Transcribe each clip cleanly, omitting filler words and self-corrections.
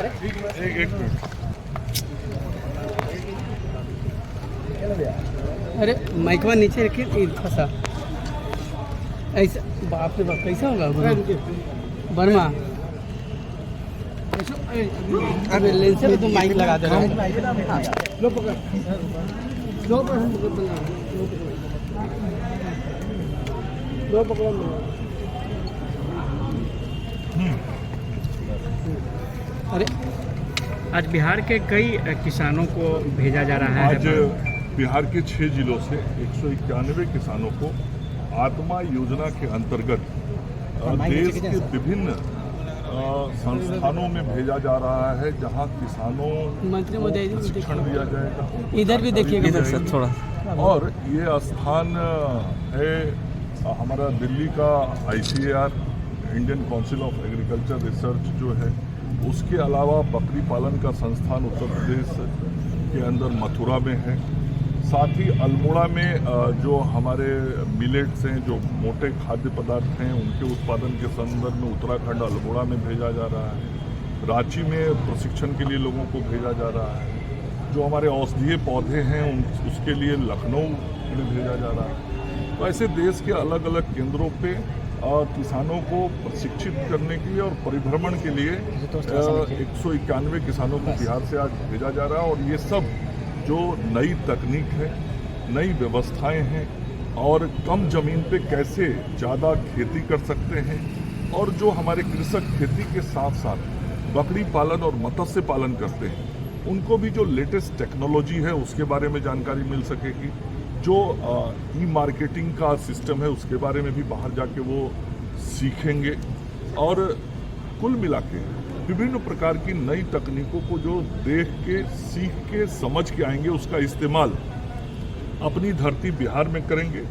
एक मिनट। अरे माइकवा नीचे रखिए फंसा ऐसा। बाप रे बाप कैसा होगा वर्मा। अबे लेंसर में तो माइक लगा दे रहा है। लो पकड़ लो पकड़। अरे आज बिहार के कई किसानों को भेजा जा रहा है। आज बिहार के 6 जिलों से 191 किसानों को आत्मा योजना के अंतर्गत देश के विभिन्न संस्थानों में भेजा जा रहा है, जहां किसानों मंत्री को महोदय प्रशिक्षण दिया जाएगा। इधर भी देखिएगा इधर सर थोड़ा। और ये स्थान है हमारा दिल्ली का ICAR, Indian council of agriculture research जो है, उसके अलावा बकरी पालन का संस्थान उत्तर प्रदेश के अंदर मथुरा में है। साथ ही अल्मोड़ा में जो हमारे मिलेट्स हैं, जो मोटे खाद्य पदार्थ हैं, उनके उत्पादन के संदर्भ में उत्तराखंड अल्मोड़ा में भेजा जा रहा है। रांची में प्रशिक्षण के लिए लोगों को भेजा जा रहा है। जो हमारे औषधीय पौधे हैं उसके लिए लखनऊ में भेजा जा रहा है। तो ऐसे देश के अलग अलग केंद्रों पे किसानों को प्रशिक्षित करने के लिए और परिभ्रमण के लिए 191 किसानों को बिहार से आज भेजा जा रहा है। और ये सब जो नई तकनीक है, नई व्यवस्थाएं हैं और कम जमीन पे कैसे ज़्यादा खेती कर सकते हैं, और जो हमारे कृषक खेती के साथ साथ बकरी पालन और मत्स्य पालन करते हैं, उनको भी जो लेटेस्ट टेक्नोलॉजी है उसके बारे में जानकारी मिल सकेगी। जो ई-मार्केटिंग का सिस्टम है उसके बारे में भी बाहर जाके वो सीखेंगे। और कुल मिला के विभिन्न प्रकार की नई तकनीकों को जो देख के, सीख के, समझ के आएंगे, उसका इस्तेमाल अपनी धरती बिहार में करेंगे।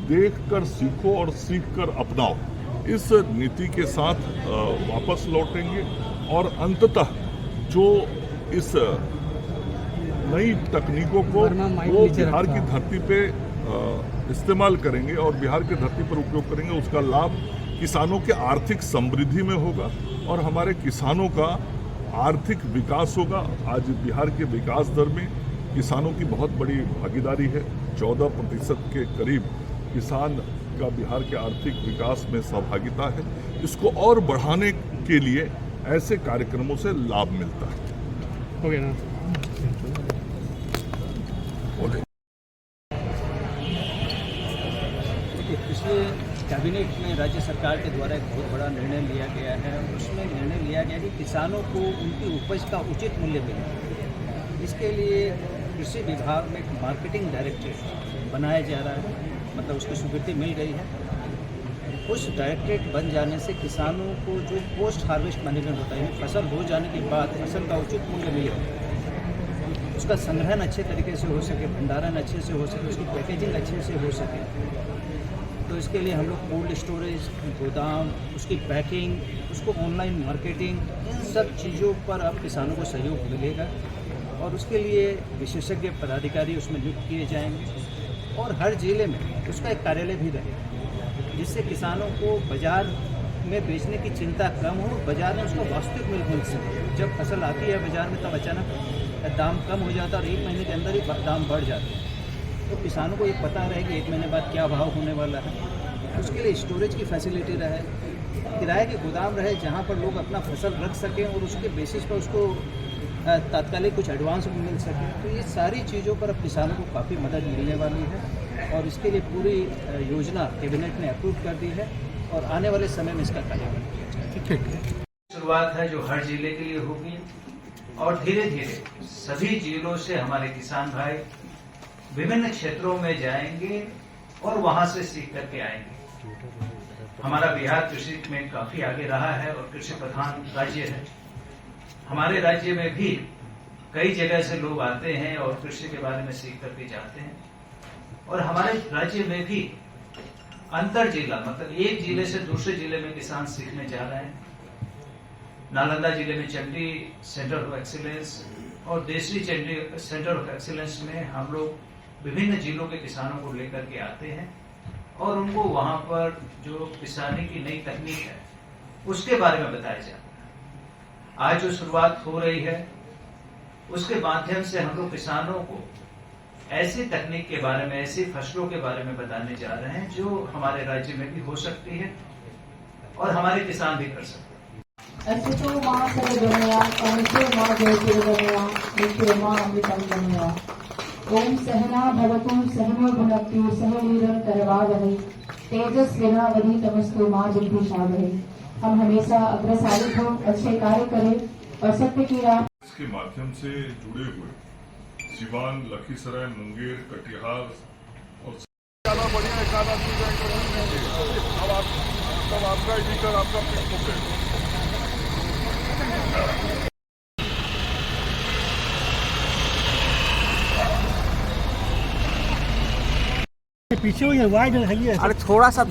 देख कर सीखो और सीख कर अपनाओ, इस नीति के साथ वापस लौटेंगे। और अंततः जो इस नई तकनीकों को वो बिहार की धरती पे इस्तेमाल करेंगे और बिहार की धरती पर उपयोग करेंगे, उसका लाभ किसानों के आर्थिक समृद्धि में होगा और हमारे किसानों का आर्थिक विकास होगा। आज बिहार के विकास दर में किसानों की बहुत बड़ी भागीदारी है। 14% के करीब किसान का बिहार के आर्थिक विकास में सहभागिता है। इसको और बढ़ाने के लिए ऐसे कार्यक्रमों से लाभ मिलता है। हो गया ना? बोले पिछले कैबिनेट में राज्य सरकार के द्वारा एक बहुत बड़ा निर्णय लिया गया है। उसमें निर्णय लिया गया कि किसानों को उनकी उपज का उचित मूल्य मिले। इसके लिए कृषि विभाग में एक मार्केटिंग डायरेक्टरेट बनाया जा रहा है, मतलब उसकी स्वीकृति मिल गई है। उस डायरेक्टरेट बन जाने से किसानों को जो पोस्ट हार्वेस्ट मैनेजमेंट होता है, फसल हो जाने के बाद फसल का उचित मूल्य मिले, उसका संग्रहण अच्छे तरीके से हो सके, भंडारण अच्छे से हो सके, उसकी पैकेजिंग अच्छे से हो सके। तो इसके लिए हम लोग कोल्ड स्टोरेज, गोदाम, उसकी पैकिंग, उसको ऑनलाइन मार्केटिंग, इन सब चीज़ों पर अब किसानों को सहयोग मिलेगा। और उसके लिए विशेषज्ञ पदाधिकारी उसमें नियुक्त किए जाएंगे और हर जिले में उसका एक कार्यालय भी रहेगा, जिससे किसानों को बाज़ार में बेचने की चिंता कम हो, बाज़ार में उसका वास्तविक मूल्य मिल सके। जब फसल आती है बाज़ार में तब अचानक दाम कम हो जाता है और 1 महीने के अंदर ही दाम बढ़ जाते हैं। तो किसानों को ये पता रहे कि 1 महीने बाद क्या भाव होने वाला है। उसके लिए स्टोरेज की फैसिलिटी रहे, किराए के गोदाम रहे जहाँ पर लोग अपना फसल रख सकें और उसके बेसिस पर उसको तात्कालिक कुछ एडवांस भी मिल सके। तो ये सारी चीज़ों पर अब किसानों को काफ़ी मदद मिलने वाली है और इसके लिए पूरी योजना कैबिनेट ने अप्रूव कर दी है और आने वाले समय में इसका कार्यान्वयन किया जाएगा। शुरुआत है जो हर जिले के लिए होगी और धीरे धीरे सभी जिलों से हमारे किसान भाई विभिन्न क्षेत्रों में जाएंगे और वहां से सीख करके आएंगे। हमारा बिहार कृषि में काफी आगे रहा है और कृषि प्रधान राज्य है। हमारे राज्य में भी कई जगह से लोग आते हैं और कृषि के बारे में सीख करके जाते हैं। और हमारे राज्य में भी अंतर जिला, मतलब एक जिले से दूसरे जिले में किसान सीखने जा रहे हैं। नालंदा जिले में चंडी सेंटर ऑफ एक्सीलेंस और Desari Chandi centre of excellence में हम लोग विभिन्न जिलों के किसानों को लेकर के आते हैं और उनको वहां पर जो किसानी की नई तकनीक है उसके बारे में बताया जाता है। आज जो शुरुआत हो रही है उसके माध्यम से हम लोग किसानों को ऐसी तकनीक के बारे में, ऐसी फसलों के बारे में बताने जा रहे हैं जो हमारे राज्य में भी हो सकती है और हमारे किसान भी कर सकते हैं। असितो मां सर्वगमया पंचो मां ज्योतिर्गमया नित्यो मां अमृतम गमया। ओम सहना भवतु सहनो भुनक्तु सह वीरं करवावहै तेजस्विनावधीतमस्तु मां विद्विषावहै। हम हमेशा अग्रसारित हो, अच्छे कार्य करें और सत्य की राह इसके माध्यम से जुड़े हुए सिवान, लखीसराय, मुंगेर, कटिहार और ज्यादा बढ़िया एक आध आदमी अब आपका एडिटर आपका फेसबुक है। पीछे हुई है वाइड है ये। अरे थोड़ा सा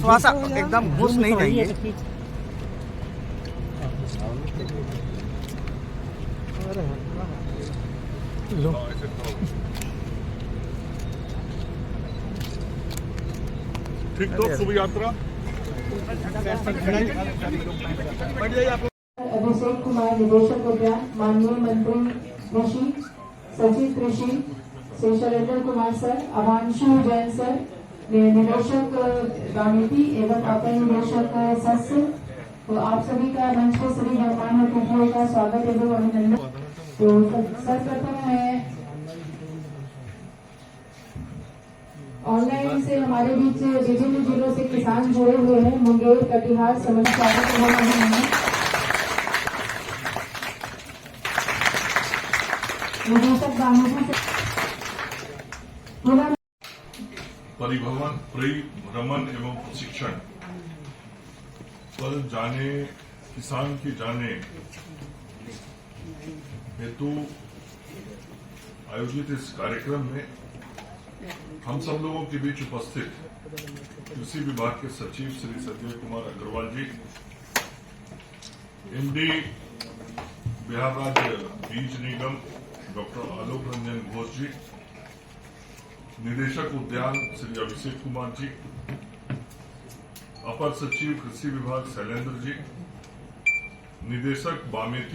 एकदम घुस नहीं जाइए। ठीक तो शुभ यात्रा। अभिषेक कुमार निदेशक उद्यान, माननीय मंत्री कृषि, सचिव कृषि श्री शैलेंद्र कुमार सर, अभांशु जैन सर, निदेशक वानिकी एवं अपर निदेशक सस्य, तो आप सभी का मंच के सभी गणमान्य अतिथियों का स्वागत एवं अभिनंदन। तो सर्वप्रथम मैं ऑनलाइन से हमारे बीच विभिन्न जिलों से किसान जुड़े हुए हैं, मुंगेर, कटिहार, निदेशक वानिकी से परिभ्रमण, परिभ्रमण एवं प्रशिक्षण पर जाने, किसान की जाने हेतु आयोजित इस कार्यक्रम में हम सब लोगों के बीच उपस्थित कृषि विभाग के सचिव श्री संजय कुमार अग्रवाल जी, एमडी बिहार राज्य बीज निगम डॉक्टर आलोक रंजन घोष जी, निदेशक उद्यान श्री अभिषेक कुमार जी, अपर सचिव कृषि विभाग शैलेंद्र जी, निदेशक वानिकी